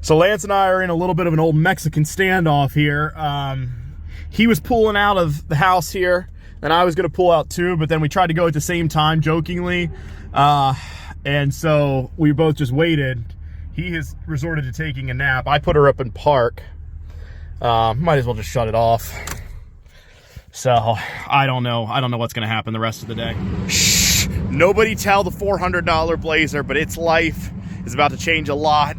So Lance and I are in a little bit of an old Mexican standoff here. He was pulling out of the house here, and I was going to pull out too, but then we tried to go at the same time, jokingly. And so we both just waited. He has resorted to taking a nap. I put her up in park. Might as well just shut it off. So I don't know what's going to happen the rest of the day. Shh, nobody tell the $400 Blazer, but its life is about to change a lot,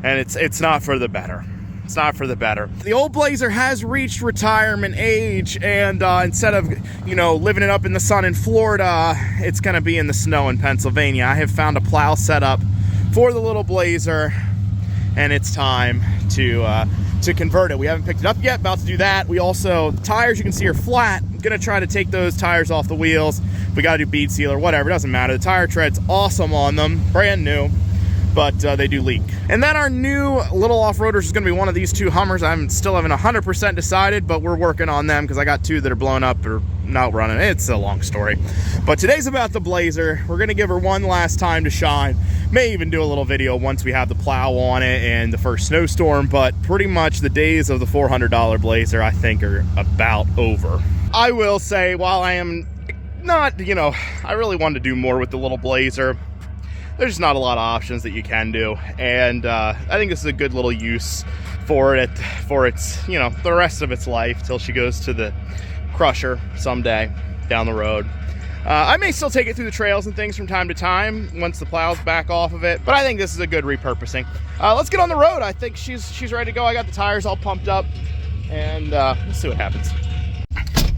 and it's not for the better. It's not for the better. The old Blazer has reached retirement age, and instead of, living it up in the sun in Florida, it's gonna be in the snow in Pennsylvania. I have found a plow setup for the little Blazer, and it's time to convert it. We haven't picked it up yet, about to do that. We also, tires you can see are flat. I'm gonna try to take those tires off the wheels. We gotta do bead seal or whatever, it doesn't matter. The tire tread's awesome on them, brand new, but they do leak. And then our new little off-roaders is gonna be one of these two Hummers. I still haven't 100% decided, but we're working on them because I got two that are blown up or not running. It's a long story. But today's about the Blazer. We're gonna give her one last time to shine. May even do a little video once we have the plow on it and the first snowstorm, but pretty much the days of the $400 Blazer, I think, are about over. I will say, while I am not, I really wanted to do more with the little Blazer, there's just not a lot of options that you can do, and I think this is a good little use for its, the rest of its life till she goes to the crusher someday down the road. I may still take it through the trails and things from time to time once the plow's back off of it, but I think this is a good repurposing. Let's get on the road. I think she's ready to go. I got the tires all pumped up, and let's see what happens.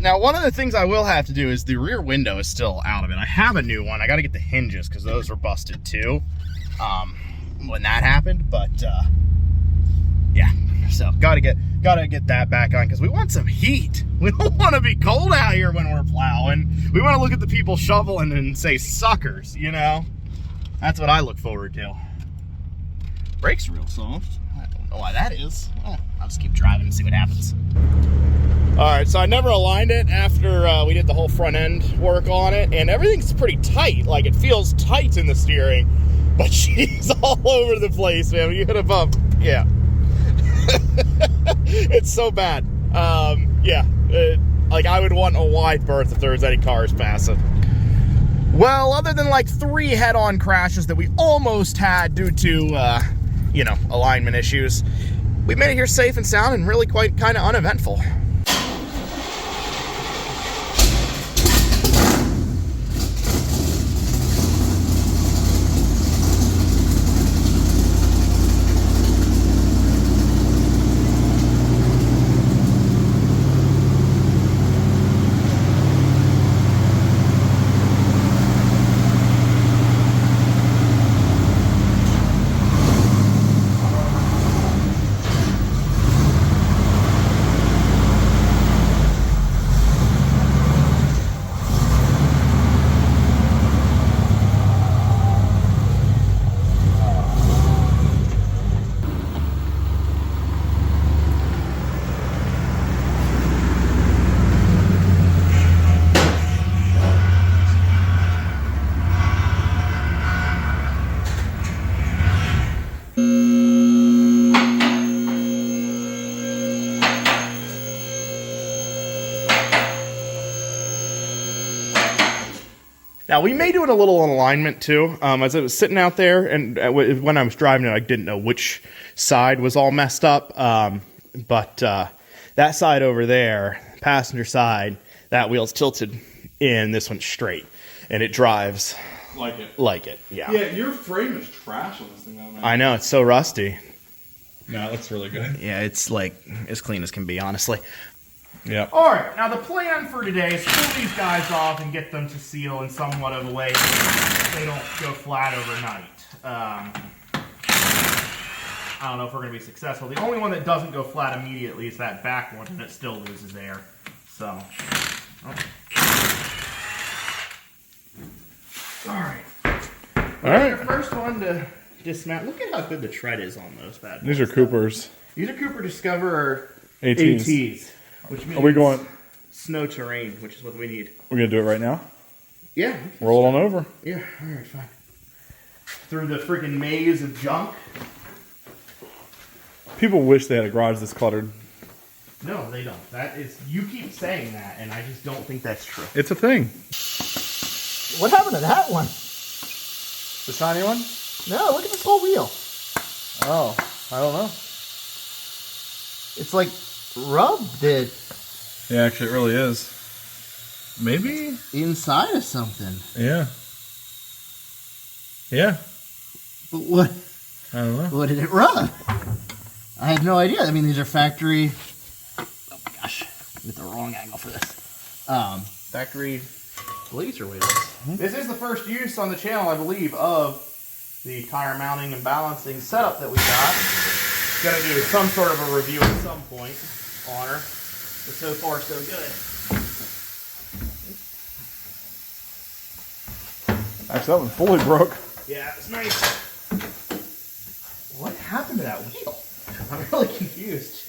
Now, one of the things I will have to do is the rear window is still out of it. I have a new one. I got to get the hinges because those were busted too when that happened. But yeah, so gotta get that back on because we want some heat. We don't want to be cold out here when we're plowing. We want to look at the people shoveling and say suckers. That's what I look forward to. Brakes are real soft. I don't know why that is. Well, I'll just keep driving and see what happens. All right, so I never aligned it after we did the whole front end work on it, and everything's pretty tight. Like, it feels tight in the steering, but she's all over the place, man. When you hit a bump, yeah. It's so bad. Yeah, like I would want a wide berth if there was any cars passing. Well, other than like 3 head-on crashes that we almost had due to, alignment issues, we made it here safe and sound and really quite kind of uneventful. Now, we may do it a little on alignment, too. As I was sitting out there, and when I was driving it, I didn't know which side was all messed up. But that side over there, passenger side, that wheel's tilted in, this one's straight. And it drives like it, yeah. Yeah, your frame is trash on this thing, though, man. I know, it's so rusty. No, it looks really good. Yeah, it's like as clean as can be, honestly. Yeah. All right, now the plan for today is to pull these guys off and get them to seal in somewhat of a way so they don't go flat overnight. I don't know if we're going to be successful. The only one that doesn't go flat immediately is that back one, and it still loses air. So, all right. The first one to dismount. Look at how good the tread is on those bad boys. These are Coopers. These are Cooper Discover ATs. Which means are we going snow terrain, which is what we need. We're going to do it right now? Yeah. Roll on over. Yeah, all right, fine. Through the freaking maze of junk. People wish they had a garage this cluttered. No, they don't. You keep saying that, and I just don't think that's true. It's a thing. What happened to that one? The shiny one? No, look at this whole wheel. Oh, I don't know. It's like rubbed it. Yeah, actually, it really is. Maybe? Inside of something. Yeah. Yeah. But what? I don't know. What did it rub? I have no idea. I mean, these are factory. Oh my gosh, with the wrong angle for this. Factory laser wheels. This is the first use on the channel, I believe, of the tire mounting and balancing setup that we got. Gonna do some sort of a review at some point on her, but so far so good. Actually, that one fully broke. Yeah, it's nice. What happened to that wheel? I'm really confused.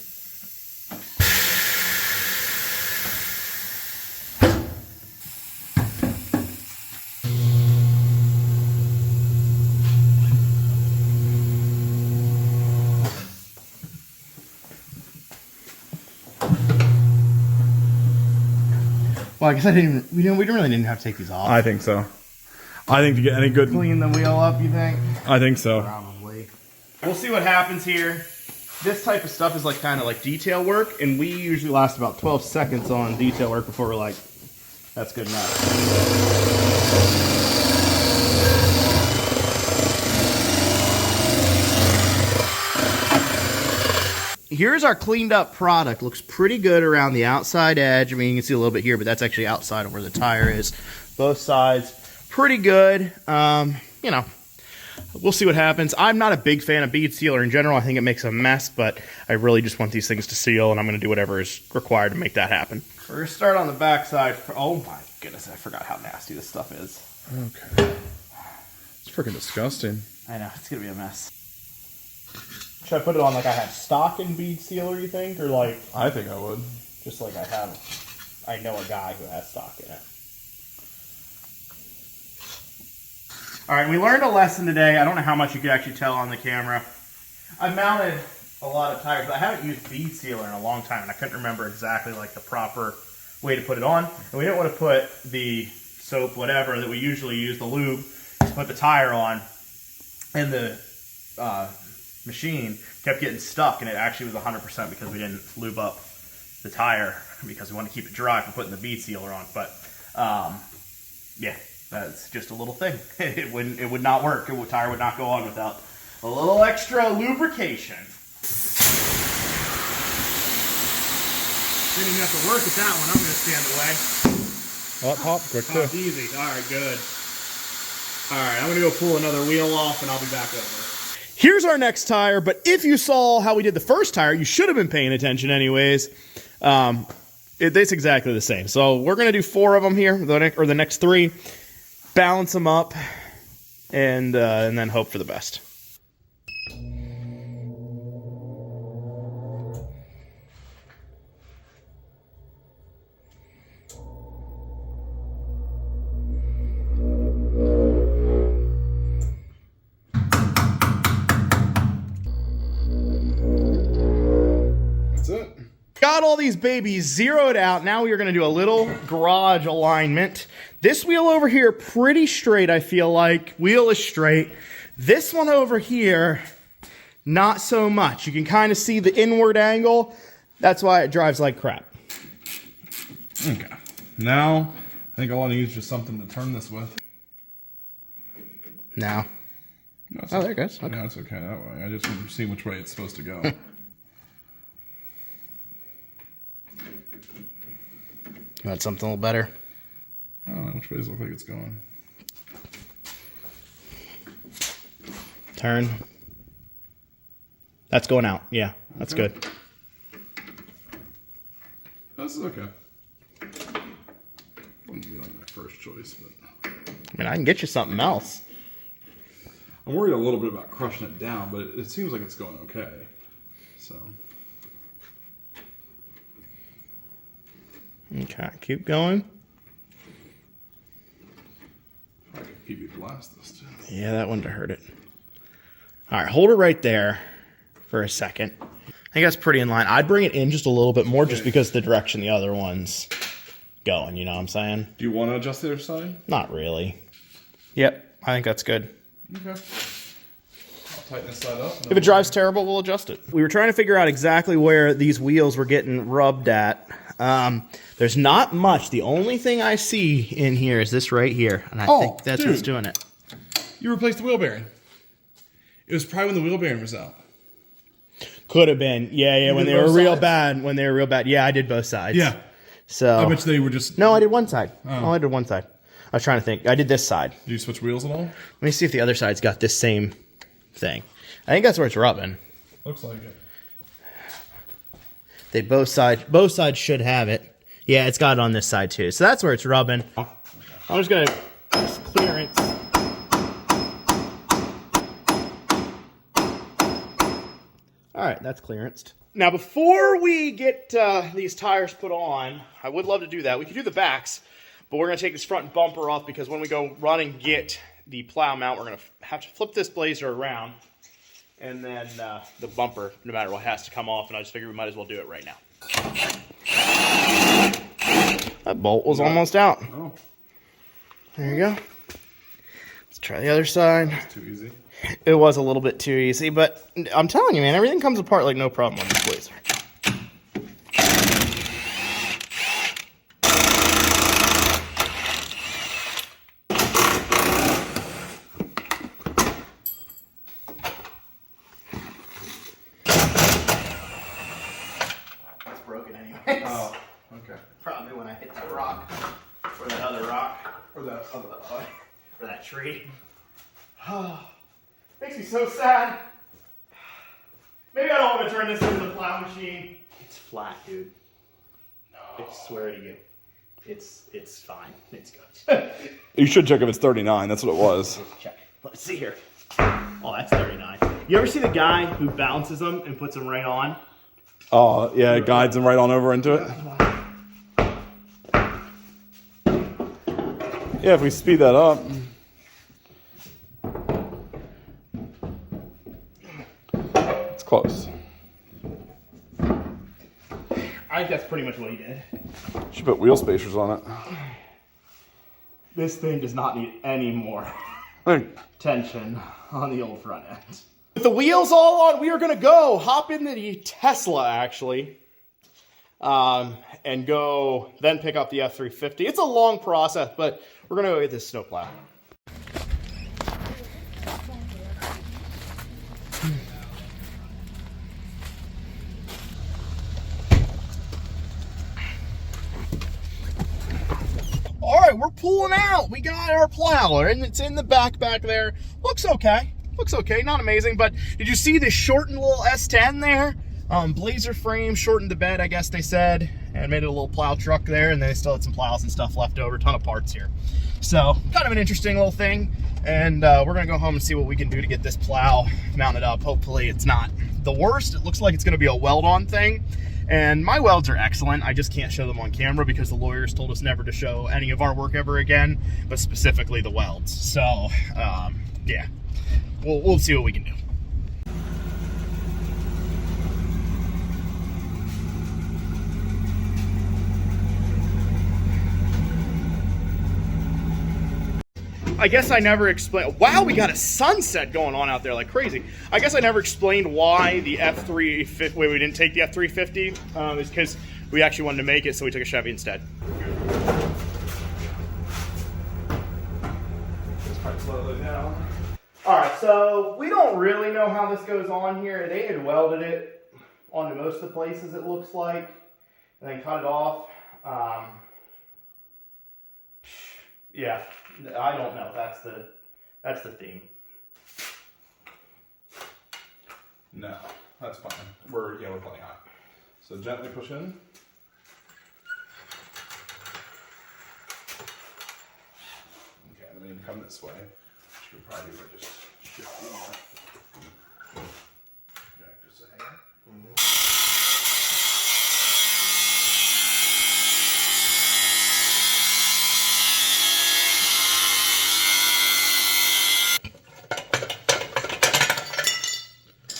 Well, I guess we really didn't have to take these off. I think so. I think to get any good... Clean the wheel up, you think? I think so. Probably. We'll see what happens here. This type of stuff is like kind of like detail work, and we usually last about 12 seconds on detail work before we're like, that's good enough. Here's our cleaned up product. Looks pretty good around the outside edge. I mean, you can see a little bit here, but that's actually outside of where the tire is. Both sides, pretty good. You know, we'll see what happens. I'm not a big fan of bead sealer in general. I think it makes a mess, but I really just want these things to seal, and I'm going to do whatever is required to make that happen. We're going to start on the back side. Oh my goodness, I forgot how nasty this stuff is. Okay. It's freaking disgusting. I know, it's going to be a mess. Should I put it on like I have stock in bead sealer, you think? Or like... I think I would. Just like I know a guy who has stock in it. Alright, we learned a lesson today. I don't know how much you could actually tell on the camera. I've mounted a lot of tires, but I haven't used bead sealer in a long time, and I couldn't remember exactly like the proper way to put it on. And we didn't want to put the soap, whatever, that we usually use, the lube, to put the tire on. And the machine kept getting stuck, and it actually was 100% because we didn't lube up the tire because we wanted to keep it dry for putting the bead sealer on. But yeah, that's just a little thing. It would not work. The tire would not go on without a little extra lubrication. Didn't even have to work at that one. I'm going to stand away. Oh, pop, quick too. It's easy. All right, good. All right, I'm going to go pull another wheel off, and I'll be back over. Here's our next tire, but if you saw how we did the first tire, you should have been paying attention anyways. It's exactly the same. So we're going to do 4 of them here, or the next 3. Balance them up, and then hope for the best. Got all these babies zeroed out. Now we are going to do a little garage alignment. This wheel over here, pretty straight, I feel like. Wheel is straight. This one over here, not so much. You can kind of see the inward angle. That's why it drives like crap. Okay. Now, I think all I need is just something to turn this with. Now. No, Oh, there it goes. Okay. Yeah, it's okay that way. I just want to see which way it's supposed to go. You want something a little better? I don't know which way does it look like it's going. Turn. That's going out. Yeah, that's Okay. good. This is okay. Wouldn't be like my first choice, but I mean, I can get you something else. I'm worried a little bit about crushing it down, but it seems like it's going okay. So. Okay, keep going. I could PB blast this too. Yeah, that wouldn't have hurt it. All right, hold it right there for a second. I think that's pretty in line. I'd bring it in just a little bit more just because the direction the other one's going, you know what I'm saying? Do you want to adjust the other side? Not really. Yep, I think that's good. Okay. I'll tighten this side up. If it drives terrible, we'll adjust it. We were trying to figure out exactly where these wheels were getting rubbed at. There's not much. The only thing I see in here is this right here, and I think that's what's doing it. You replaced the wheel bearing. It was probably when the wheel bearing was out. Could have been. Yeah, when they were real bad. When they were real bad. Yeah, I did both sides. Yeah. So I bet they were just... No, I did one side. Oh. I did one side. I was trying to think. I did this side. Did you switch wheels at all? Let me see if the other side's got this same thing. I think that's where it's rubbing. Looks like it. They both sides should have it. Yeah, it's got it on this side too. So that's where it's rubbing. I'm just gonna clearance. All right, that's clearanced. Now, before we get these tires put on, I would love to do that. We could do the backs, but we're gonna take this front bumper off because when we go run and get the plow mount, we're gonna have to flip this blazer around. And then the bumper, no matter what, has to come off, and I just figured we might as well do it right now. That bolt was almost out. Oh. There you go. Let's try the other side. That's too easy. It was a little bit too easy, but I'm telling you, man, everything comes apart like no problem on this blazer. Broken anyways. Oh, okay. Probably when I hit that rock, or that other rock, Or that other or that tree. Makes me so sad. Maybe I don't want to turn this into the plow machine. It's flat, dude. No. I swear to you. It's fine. It's good. You should check if it's 39. That's what it was. Let's check. Let's see here. Oh, that's 39. You ever see the guy who bounces them and puts them right on? Oh, yeah, it guides them right on over into it. Yeah, if we speed that up. It's close. I think that's pretty much what he did. Should put wheel spacers on it. This thing does not need any more tension on the old front end. With the wheels all on, we are going to go hop into the Tesla, actually, and go then pick up the F350. It's a long process, but we're going to go get this snowplow. All right, we're pulling out. We got our plow, and it's in the back there. Looks okay. Looks okay, not amazing, but did you see this shortened little S10 there? Blazer frame, shortened the bed, I guess they said, and made it a little plow truck there, and then they still had some plows and stuff left over, ton of parts here. So, kind of an interesting little thing, and we're gonna go home and see what we can do to get this plow mounted up. Hopefully it's not the worst. It looks like it's gonna be a weld-on thing, and my welds are excellent. I just can't show them on camera because the lawyers told us never to show any of our work ever again, but specifically the welds. So, yeah. We'll see what we can do. I guess I never explained. Wow, we got a sunset going on out there like crazy. I guess I never explained why the F350. Wait, we didn't take the F350. Is because we actually wanted to make it, so we took a Chevy instead. Just try to slow it down. All right, so we don't really know how this goes on here. They had welded it onto most of the places, it looks like, and then cut it off. Yeah, I don't know. That's the theme. No, that's fine. We're plenty hot. So gently push in. Okay, then we need to come this way. Should probably just shift in. Okay, just a hair.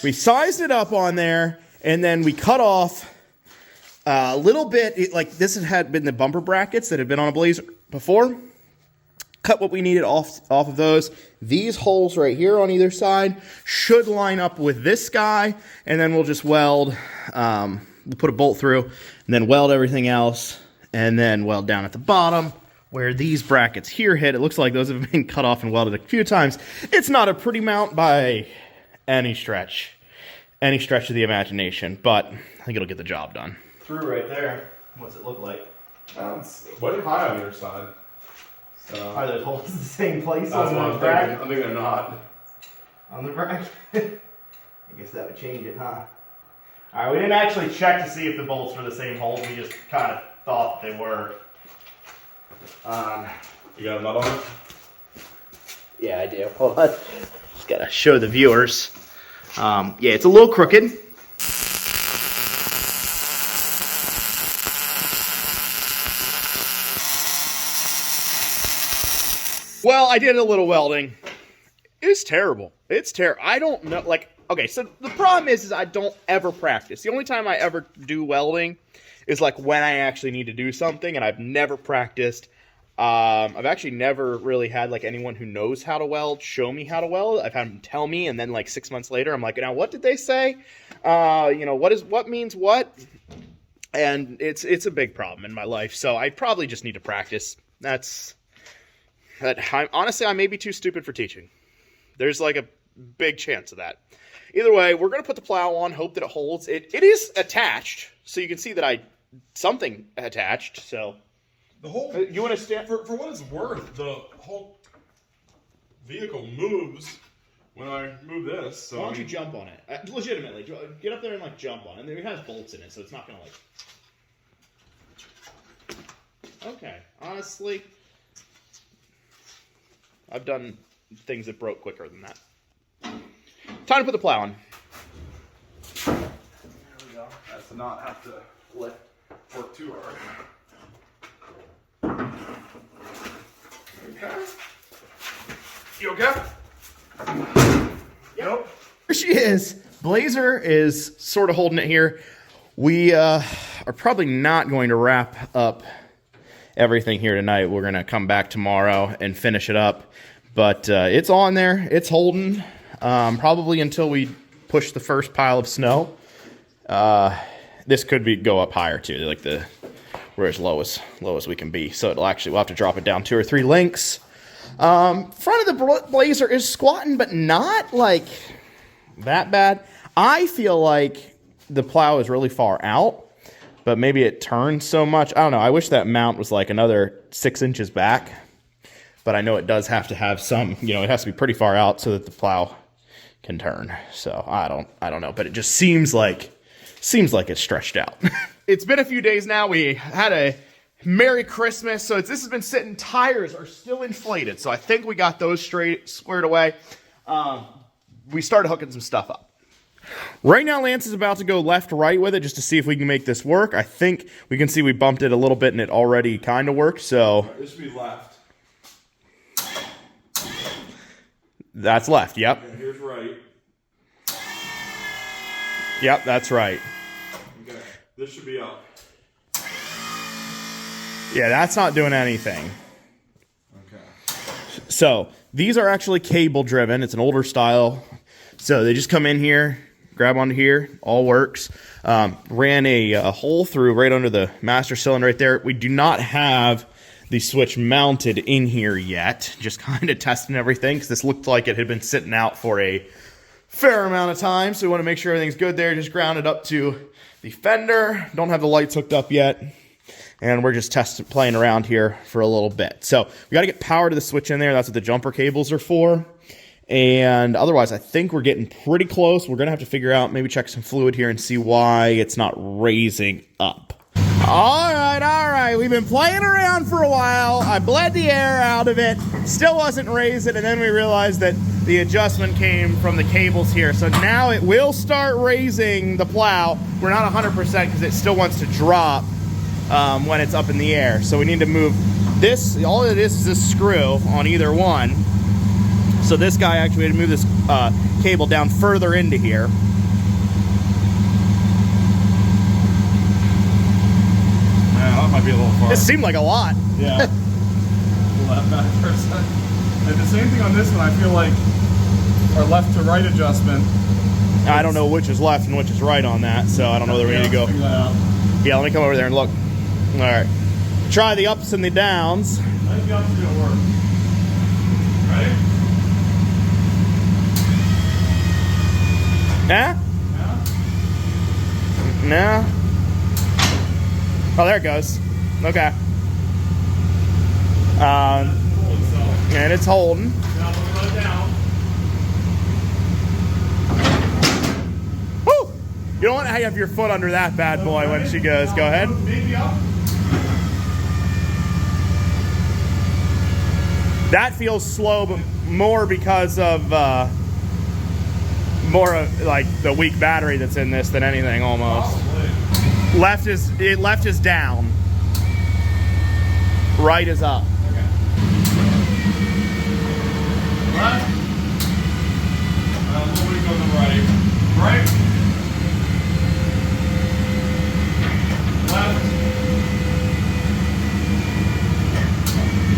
We sized it up on there, And then we cut off a little bit, like this had been the bumper brackets that had been on a Blazer before. Cut what we needed off of those. These holes right here on either side should line up with this guy, and then we'll just weld, we'll put a bolt through, and then weld everything else, and then weld down at the bottom where these brackets here hit. It looks like those have been cut off and welded a few times. It's not a pretty mount by any stretch of the imagination, but I think it'll get the job done. Through right there. What's it look like? It's way high on your side. So Are those holes in the same place that's on what the I'm bracket? thinking. I think they're not. On the bracket? I guess that would change it, huh? Alright, we didn't actually check to see if the bolts were the same holes. We just kind of thought they were. You got a nut on it? Yeah, I do. Hold on. Just gotta show the viewers. Yeah, it's a little crooked. Well, I did a little welding. It's terrible. It's terrible. I don't know, like, okay, so the problem is I don't ever practice. The only time I ever do welding is like when I actually need to do something, and I've never practiced. I've actually never really had like anyone who knows how to weld show me how to weld. I've had them tell me, and then like 6 months later, I'm like, now what did they say? You know, what means what? And it's a big problem in my life. So I probably just need to practice. Honestly, I may be too stupid for teaching. There's like a big chance of that. Either way, we're going to put the plow on, hope that it holds. It is attached, so you can see that something attached, so. The whole, you want to stand? For what it's worth, the whole vehicle moves when I move this. So Why don't you jump on it? Legitimately, get up there and like jump on it. And it has bolts in it, so it's not going to like. Okay, honestly, I've done things that broke quicker than that. Time to put the plow on. There we go. That's to not have to work too hard. Okay. You okay? Yep. Here she is. Blazer is sort of holding it here. We are probably not going to wrap up everything here tonight. We're going to come back tomorrow and finish it up. But it's on there. It's holding. Probably until we push the first pile of snow. This could go up higher too. Like we're as low as we can be. So we'll have to drop it down 2 or 3 links. Front of the Blazer is squatting, but not like that bad. I feel like the plow is really far out, but maybe it turns so much. I don't know. I wish that mount was like another 6 inches back, but I know it does have to have some, it has to be pretty far out so that the plow can turn. So I don't know, but it just seems like it's stretched out. It's been a few days now. We had a Merry Christmas. So this has been sitting. Tires are still inflated. So I think we got those squared away. We started hooking some stuff up. Right now, Lance is about to go left-right with it just to see if we can make this work. I think we can see we bumped it a little bit and it already kind of worked. So this should be left. That's left. Yep. And here's right. Yep, that's right. Okay. This should be up. Yeah, that's not doing anything. Okay. So these are actually cable driven. It's an older style. So they just come in here, grab onto here, all works. Ran a hole through right under the master cylinder right there. We do not have the switch mounted in here yet. Just kind of testing everything because this looked like it had been sitting out for a fair amount of time. So we want to make sure everything's good there. Just ground it up to the fender. Don't have the lights hooked up yet. And we're just playing around here for a little bit. So we got to get power to the switch in there. That's what the jumper cables are for. And otherwise, I think we're getting pretty close. We're going to have to figure out, maybe check some fluid here and see why it's not raising up. All right. We've been playing around for a while. I bled the air out of it. Still wasn't raising. And then we realized that the adjustment came from the cables here. So now it will start raising the plow. We're not 100% because it still wants to drop when it's up in the air. So we need to move this. All it is this screw on either one. So this guy actually had to move this cable down further into here. might be a little far. It seemed like a lot. Yeah. Pull that back for a second. And the same thing on this one, I feel like our left to right adjustment. I don't know which is left and which is right on that, so I don't know whether we need to go. Figure that out. Yeah, let me come over there and look. All right. Try the ups and the downs. I think the ups are gonna work. Ready? Nah? Yeah? No. Oh, there it goes. Okay. And it's holding. Now we'll let it down. Woo! You don't want to have your foot under that bad boy when she goes. Go ahead. Maybe up. That feels slow, but more because of more of like the weak battery that's in this than anything almost. Probably. Left is down. Right is up. Okay. Left. A little weak on the right. Right. Left.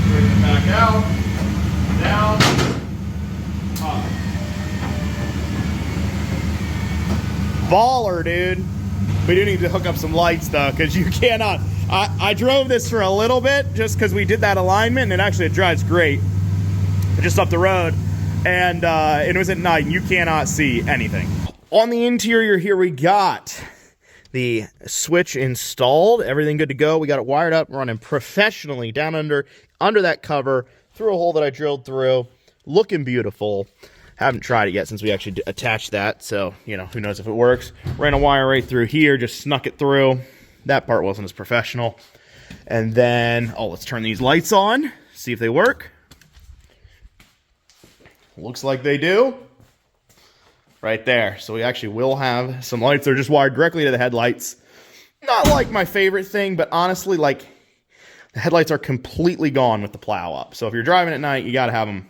Bring it back out. Down. Up. Baller, dude. We do need to hook up some lights though, because you cannot. I drove this for a little bit just because we did that alignment, and it drives great just up the road, and it was at night, and you cannot see anything. On the interior here, we got the switch installed, everything good to go. We got it wired up, running professionally down under that cover, through a hole that I drilled through, looking beautiful. Haven't tried it yet since we actually attached that, so, you know, who knows if it works. Ran a wire right through here, just snuck it through. That part wasn't as professional. And then, oh, let's turn these lights on, see if they work. Looks like they do. Right there. So we actually will have some lights. They're just wired directly to the headlights. Not like my favorite thing, but honestly, like, the headlights are completely gone with the plow up. So if you're driving at night, you gotta have them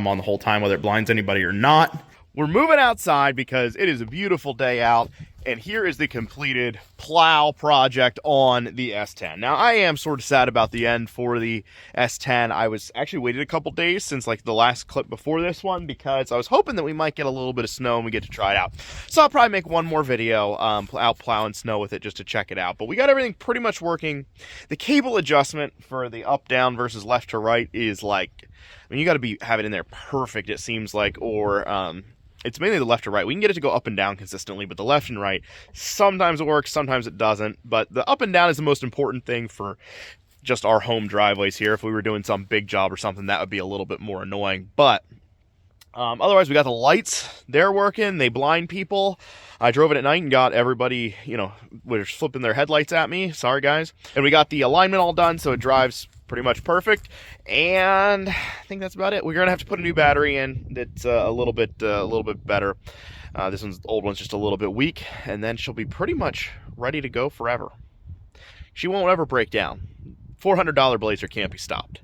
on the whole time, whether it blinds anybody or not. We're moving outside because it is a beautiful day out, and here is the completed plow project on the S10. Now, I am sort of sad about the end for the S10. I was actually waited a couple days since like the last clip before this one because I was hoping that we might get a little bit of snow and we get to try it out. So I'll probably make one more video out plowing snow with it just to check it out. But we got everything pretty much working. The cable adjustment for the up, down versus left to right is like, I mean, you got to have it in there perfect, it seems like, or it's mainly the left to right. We can get it to go up and down consistently, but the left and right, sometimes it works, sometimes it doesn't. But the up and down is the most important thing for just our home driveways here. If we were doing some big job or something, that would be a little bit more annoying. But otherwise, we got the lights. They're working. They blind people. I drove it at night and got everybody, you know, was flipping their headlights at me. Sorry, guys. And we got the alignment all done, so it drives pretty much perfect. And I think that's about it. We're gonna have to put a new battery in that's a little bit better. This old one's just a little bit weak, and then she'll be pretty much ready to go forever. She won't ever break down. $400 Blazer can't be stopped.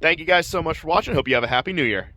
Thank you guys so much for watching. Hope you have a happy new year.